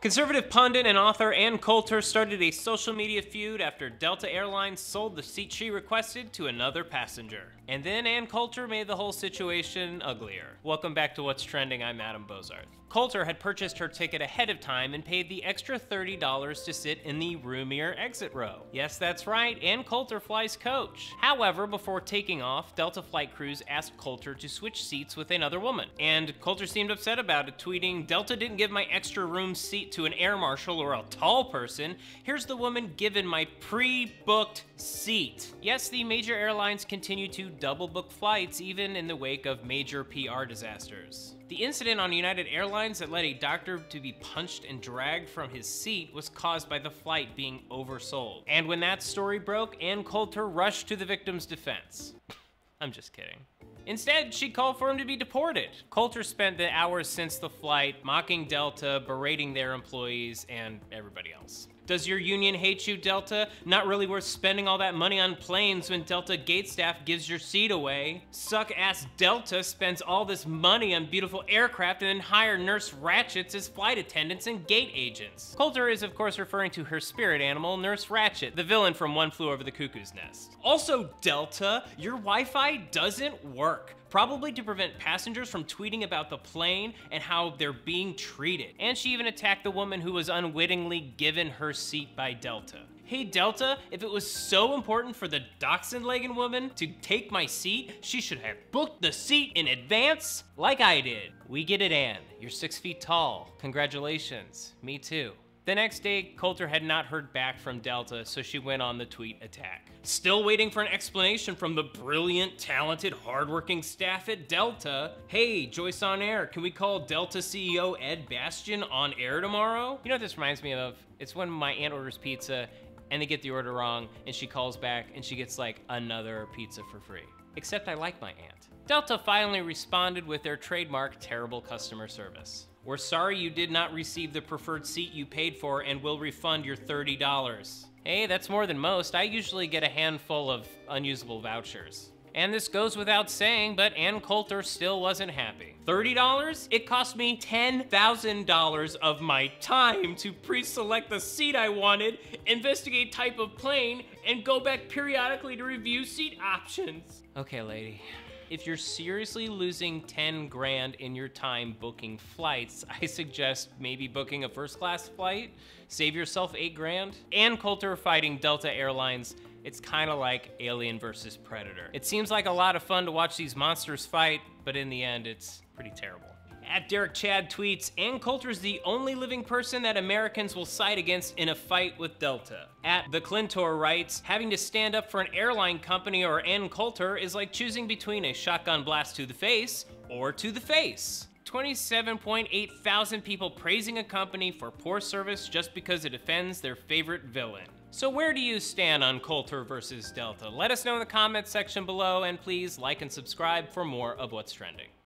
Conservative pundit and author Ann Coulter started a social media feud after Delta Airlines sold the seat she requested to another passenger. And then Ann Coulter made the whole situation uglier. Welcome back to What's Trending, I'm Adam Bozarth. Coulter had purchased her ticket ahead of time and paid the extra $30 to sit in the roomier exit row. Yes, that's right, Ann Coulter flies coach. However, before taking off, Delta flight crews asked Coulter to switch seats with another woman. And Coulter seemed upset about it, tweeting, "Delta didn't give my extra room seat to an air marshal or a tall person. Here's the woman given my pre-booked seat." Yes, the major airlines continue to double book flights even in the wake of major PR disasters. The incident on United Airlines that led a doctor to be punched and dragged from his seat was caused by the flight being oversold. And when that story broke, Ann Coulter rushed to the victim's defense. I'm just kidding. Instead, she called for him to be deported. Coulter spent the hours since the flight mocking Delta, berating their employees, and everybody else. Does your union hate you, Delta? Not really worth spending all that money on planes when Delta gate staff gives your seat away. Suck-ass Delta spends all this money on beautiful aircraft and then hire Nurse Ratchets as flight attendants and gate agents. Coulter is of course referring to her spirit animal, Nurse Ratchet, the villain from One Flew Over the Cuckoo's Nest. Also, Delta, your Wi-Fi doesn't work. Probably to prevent passengers from tweeting about the plane and how they're being treated. And she even attacked the woman who was unwittingly given her seat by Delta. Hey Delta, if it was so important for the dachshund-legged woman to take my seat, she should have booked the seat in advance like I did. We get it, Ann. You're 6 feet tall. Congratulations. Me too. The next day, Coulter had not heard back from Delta, so she went on the tweet attack. Still waiting for an explanation from the brilliant, talented, hardworking staff at Delta. Hey, Joyce on air, can we call Delta CEO Ed Bastian on air tomorrow? You know what this reminds me of? It's when my aunt orders pizza and they get the order wrong and she calls back and she gets like another pizza for free. Except I like my aunt. Delta finally responded with their trademark terrible customer service. "We're sorry you did not receive the preferred seat you paid for and will refund your $30. Hey, that's more than most. I usually get a handful of unusable vouchers. And this goes without saying, but Ann Coulter still wasn't happy. $30? It cost me $10,000 of my time to pre-select the seat I wanted, investigate type of plane, and go back periodically to review seat options. Okay, lady. If you're seriously losing 10 grand in your time booking flights, I suggest maybe booking a first class flight. Save yourself 8 grand. Ann Coulter fighting Delta Airlines, it's kind of like Alien versus Predator. It seems like a lot of fun to watch these monsters fight, but in the end, it's pretty terrible. At Derek Chad tweets, Ann Coulter is the only living person that Americans will side against in a fight with Delta. At The Clintor writes, having to stand up for an airline company or Ann Coulter is like choosing between a shotgun blast to the face or to the face. 27.8 thousand people praising a company for poor service just because it defends their favorite villain. So where do you stand on Coulter versus Delta? Let us know in the comments section below, and please like and subscribe for more of What's Trending.